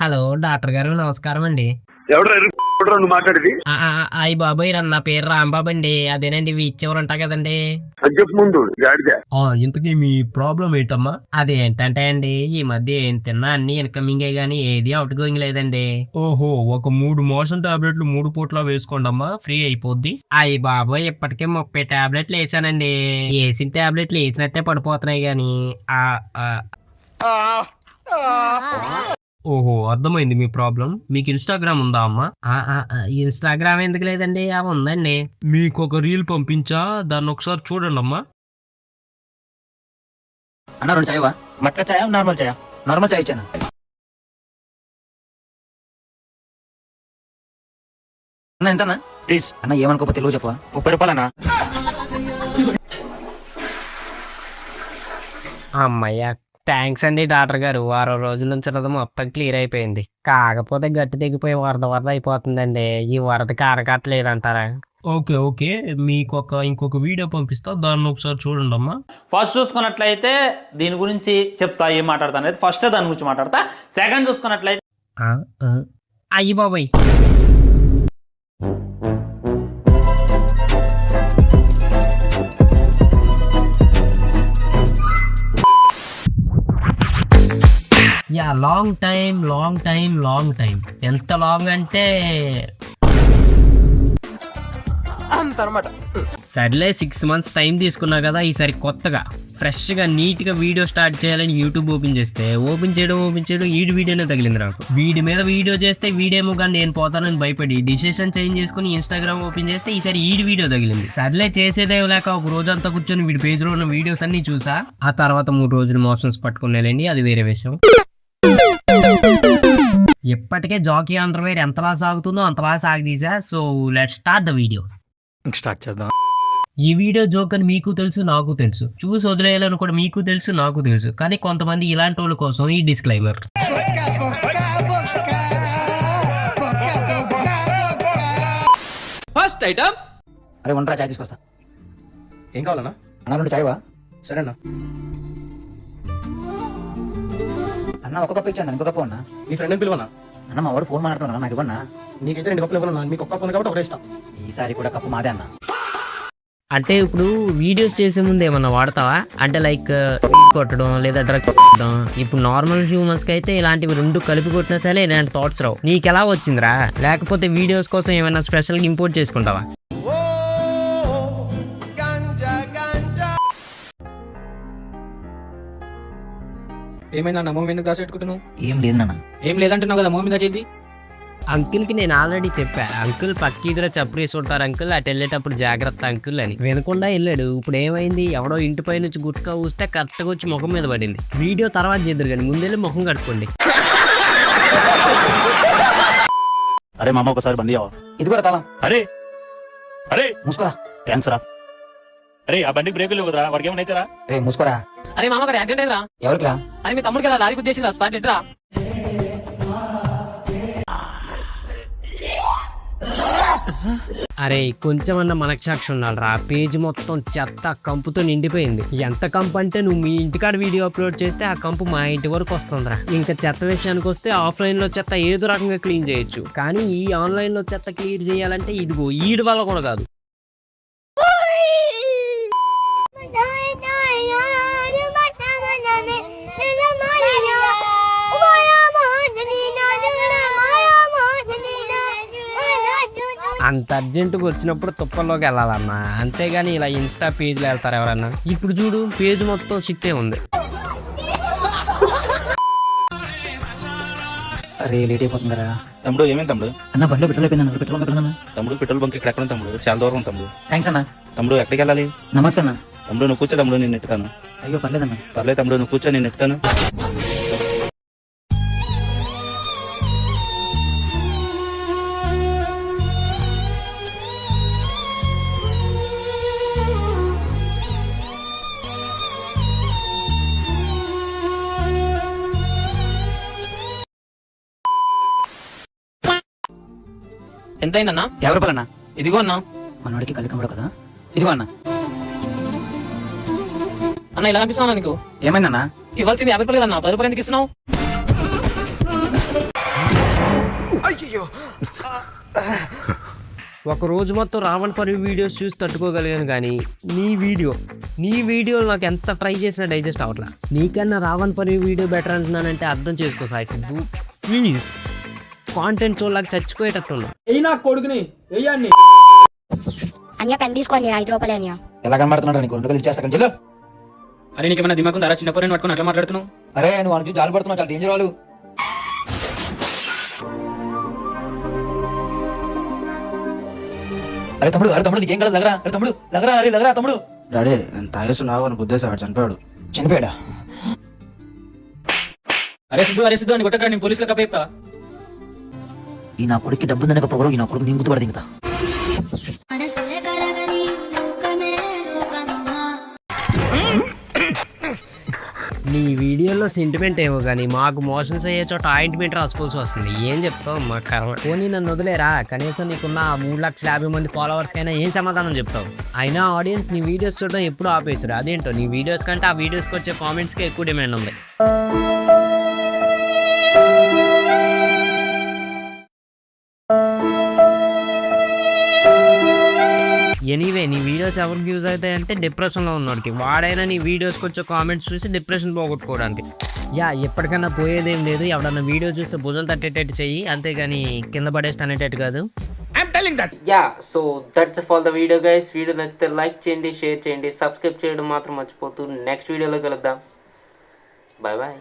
Hello doctor గారు, నమస్కారం అండి. ఎవరు మాట్లాడేది? అయ్యి బాబాయ్, నా పేరు రాంబాబు అండి. అదేనండి ఇచ్చేవారు ఉంటా కదండి. చెప్పు ముందు గాడిద. ఇంతకీ మీ ప్రాబ్లం ఏంటమ్మా? అదేంటంటే అండి, ఈ మధ్య ఏం తిన్నా అన్ని ఇన్కమింగే గానీ ఏది అవుట్ గోయింగ్ లేదండి. ఓహో, ఒక 3 మోషన్ టాబ్లెట్లు 3 పూట్లా వేసుకోండమ్మా, ఫ్రీ అయిపోద్ది. అయ్యి బాబాయ్, ఇప్పటికే 30 టాబ్లెట్లు వేసానండి. వేసిన టాబ్లెట్లు వేసినట్టే పడిపోతున్నాయి గానీ ఓహో, అర్థమైంది మీ ప్రాబ్లం. మీకు ఇన్స్టాగ్రామ్ ఉందా అమ్మా? ఇన్స్టాగ్రామ్ ఎందుకు లేదండి? అవి ఉందండి. మీకు ఒక రీల్ పంపించా, దాన్ని ఒకసారి చూడండి అమ్మా. అన్న 2 చాయవా? మట్కా చాయా, నార్మల్ చాయా? నార్మల్ చాయ్ ఇచ్చాను అన్న. ఎంతన్నా ప్లీజ్ అన్న, ఏమనుకోకపోతే తెలియదు చెప్పవా? 30 రూపాయలన్నా. అమ్మయ్య, థ్యాంక్స్ అండి డాక్టర్ గారు. వారం రోజుల నుంచి మొత్తం క్లియర్ అయిపోయింది. కాకపోతే గట్టి దిగిపోయి వరద అయిపోతుందండి. ఈ వరదకి ఆరకట్లేదంటారా? ఓకే ఓకే, మీకు ఇంకొక వీడియో పంపిస్తా, దాన్ని ఒకసారి చూడండి అమ్మా. ఫస్ట్ చూసుకున్నట్లయితే దీని గురించి చెప్తా, ఏం మాట్లాడతాను అయితే ఫస్ట్ దాని గురించి మాట్లాడతా. సెకండ్ చూసుకున్నట్లయితే అయ్యి బాబాయ్, యా లాంగ్ టైం. ఎంత లాంగ్ అంటే అంతనమాట. సర్లే, 6 months టైం తీసుకున్నా కదా, ఈసారి కొత్తగా ఫ్రెష్గా నీట్గా వీడియో స్టార్ట్ చేయాలని యూట్యూబ్ ఓపెన్ చేస్తే ఓపెన్ చేయడం ఈడి వీడియోనే తగిలింది నాకు. వీడి మీద వీడియో చేస్తే వీడేమో కానీ నేను పోతానని భయపడి డిసిషన్ చేంజ్ చేసుకుని ఇన్స్టాగ్రామ్ ఓపెన్ చేస్తే ఈసారి ఈడి వీడియో తగిలింది. సర్లే, చేసేదే లేక ఒక రోజంతా కూర్చొని వీడి పేజ్లో ఉన్న వీడియోస్ అన్ని చూసా. ఆ తర్వాత 3 రోజులు మోషన్స్ పట్టుకునేలేండి, అది వేరే విషయం. ఇప్పటికే జాకీ అండర్వేర్ ఎంతలా సాగుతుందో అంతలా సాగదీసా. So let's start the video. Start చేద్దాం. ఈ వీడియో జోక్ అని మీకు తెలుసు, నాకు తెలుసు. చూసి వదిలేయాలని కూడా మీకు తెలుసు, నాకు తెలుసు. కానీ కొంతమంది ఇలాంటి వాళ్ళ కోసం ఈ డిస్క్లైమర్. First item. అరే వంటరా, చాయ్ తీసుకొస్తా. ఏం కావాలన్నా? అన్న 2 చాయవా? సరే అన్న. అన్న ఒక కప్పు ఇచ్చాను, ఇంకో కప్పు అన్న. మీ ఫ్రెండ్ పిలువనా? అన్న మా వాడు ఫోన్ మాట్లాడుతున్నా, నాకు ఇవ్వన్నా. నీకైతే 2 కప్పులు ఇవ్వను, మీకు ఒక్క కప్పు ఉంది కాబట్టి ఒకటే ఇస్తా. ఈసారి కూడా కప్పు మాదే అన్న. అంటే ఇప్పుడు వీడియోస్ చేసే ముందు ఏమన్నా వాడతావా? అంటే లైక్ కొట్టడం లేదా డ్రగ్ కొట్టడం. ఇప్పుడు నార్మల్ హ్యూమన్స్ కి అయితే ఇలాంటివి 2 కలిపి కొట్టినా సరే ఇలాంటి థాట్స్ రావు. నీకెలా వచ్చిందిరా? లేకపోతే వీడియోస్ కోసం ఏమైనా స్పెషల్గా ఇంపోర్ట్ చేసుకుంటావా? ఏమైనా నా మొహం ఎందుకు దాచిపెట్టుకుంటున్నావు? ఏం లేదు నాన్న. ఏం లేదంటున్నావు కదా, మొహం మీద చేద్ది. అంకుల్కి నేను ఆల్రెడీ చెప్పా, అంకుల్ పక్కీదురా చప్రీసి ఉంటారు అంకుల్, అటు వెళ్ళేటప్పుడు జాగ్రత్త అంకుల్ అని. వినకుండా వెళ్ళాడు. ఇప్పుడు ఏమైంది, ఎవడో ఇంటిపై నుంచి గుట్కా ఊస్తే కరెక్ట్గా వచ్చి ముఖం మీద పడింది. వీడియో తర్వాత చేద్దరు కానీ ముందెళ్ళి ముఖం కట్టుకోండి. అరే మామ, ఒకసారి బండి అవ్వ. ఇదిగో తాళం. అరే అరే మూసుకోరా. థ్యాంక్స్ రా. అరే ఆ బండికి బ్రేకులు ఇవ్వదురా, వాడికి ఏమైనా అవుతారా? రే మూసుకోరా. అరే మామ, గారు యాక్సిడెంట్ అయిందా? ఎవరికి రా? అరే మీ తమ్ముడికి కదా లారీ గుద్దేసిందా? స్పాట్ ఎట్రా? అరే కొంచెమన్నా మనక్షాక్షి ఉండాలి రా. పేజ్ మొత్తం చెత్త కంపుతో నిండిపోయింది. ఎంత కంపు అంటే నువ్వు మీ ఇంటికాడ వీడియో అప్లోడ్ చేస్తే ఆ కంపు మా ఇంటి వరకు వస్తుందిరా. ఇంకా చెత్త విషయానికి వస్తే ఆఫ్లైన్ లో చెత్త ఏదో రకంగా క్లీన్ చేయొచ్చు, కానీ ఈ ఆన్లైన్ లో చెత్త క్లియర్ చేయాలంటే ఇదిగో ఈడి వల్ల కూడా కాదు. అంత అర్జెంటుగా వచ్చినప్పుడు తుప్పల్లోకి వెళ్ళాలన్నా, అంతేగాని ఇలా ఇన్స్టా పేజ్లో వెళ్తారు ఎవరన్నా? ఇప్పుడు చూడు, పేజ్ మొత్తం షిఫ్టే ఉంది. అరే లేట్ అయిపోతుంది కదా. తమ్ముడు ఏమైంది తమ్ముడు? అన్న బండిలో పెట్రోల్ అయిపోయింది, పెట్రోల్ బంక్. తమ్ముడు పెట్రోల్ బంక్ ఇక్కడ ఎక్కడ తమ్ముడు? చాలా దూరం ఉంది తమ్ముడు. థ్యాంక్స్ అన్న. తమ్ముడు ఎక్కడికి వెళ్ళాలి? నమస్తే అన్న. తమ్ముడు నువ్వు కూర్చో తమ్ముడు, నేను నెట్టుతాను. అయ్యో పర్లేదన్న. పర్లేదు తమ్ముడు, నువ్వు కూర్చో, నేను నెట్టుతాను. ఎంత అయిందన్నా? 50 రూపాయలు అన్న. ఇదిగో అన్నా. మనవాడికి కళ్ళు కమ్మడు కదా. ఇదిగో అన్న. అన్న ఇలా అనిపిస్తున్నా నీకు? ఏమైందన్నా? ఇవ్వాల్సింది 50 రూపాయలు కదన్నా, 10 రూపాయలు ఎందుకు ఇస్తున్నావు? ఒక రోజు మొత్తం రావణ్ పరి వీడియోస్ చూసి తట్టుకోగలిగాను కానీ నీ వీడియో నాకు ఎంత ట్రై చేసినా డైజెస్ట్ అవ్వట్లా. నీకన్నా రావణ్ పరి వీడియో బెటర్ అంటున్నానంటే అర్థం చేసుకో సాయి సిద్ధు. ప్లీజ్ కాంటెంట్ చూడలేక చచ్చిపోయేటట్టున్నా. అన్య పెన్ తీసుకోండి 5 రూపాయలు అన్య. ఎలా కనబడుతున్నాడు నీకు 2 గంటలు ఇచ్చేస్తా జిల్లు. అరే నీకేమైనా దిమాకు ఉందా? చిన్న పొరని పట్టుకుని అట్లా మాట్లాడుతున్నావు. అరే నువ్వు అనుకు జాలి పడుతున్నావు, చాలా డేంజర్ వాళ్ళు. అరే తమ్ముడు నీకేం కలదు, లగరా. అరే తమ్ముడు లగరా తమ్ముడు. డాడీ నేను తాగేస్తున్నావు అని గుద్దేశాడు, చనిపోయాడు. చనిపోయాడా? అరే సిద్ధు అని కొట్టక నేను పోలీసులకు అప్పచెప్తా. ఈ నా కొడుక్కి డబ్బు ఉందనే పొగరు, ఈ నా కొడుకు నీ గుర్తుపడదు ఇంకా. నీ వీడియోలో సెంటిమెంట్ ఏమో కానీ మాకు మోషన్స్ అయ్యే చోట ఆయింట్మెంట్ రాసుకోవాల్సి వస్తుంది. ఏం చెప్తావు మా కర్మ. పోనీ నన్ను వదిలేరా, కనీసం నీకున్న 350,000 మంది ఫాలోవర్స్ కైనా ఏం సమాధానం చెప్తావు? అయినా ఆడియన్స్ నీ వీడియోస్ చూడడం ఎప్పుడు ఆపేసారు. అదేంటో నీ వీడియోస్ కంటే ఆ వీడియోస్కి వచ్చే కామెంట్స్కి ఎక్కువ డిమాండ్ ఉంది. ఎనీవే నీ వీడియోస్ ఎవరికి యూజ్ అవుతాయంటే డిప్రెషన్లో ఉన్నవాడికి. వాడైనా నీ వీడియోస్కి వచ్చే కామెంట్స్ చూసి డిప్రెషన్ పోగొట్టుకోవడానికి. ఎప్పటికైనా పోయేదేం లేదు. ఎవడన్నా వీడియో చూస్తే భుజాలు తట్టేటట్టు చెయ్యి, అంతేగాని కింద పడేస్తే అనేటట్టు కాదు. So that's all the video guys. Video నచ్చితే లైక్ చేయండి, షేర్ చేయండి, సబ్స్క్రైబ్ చేయడం మాత్రం మర్చిపోతూ నెక్స్ట్ వీడియోలో కలుద్దాం. Bye bye.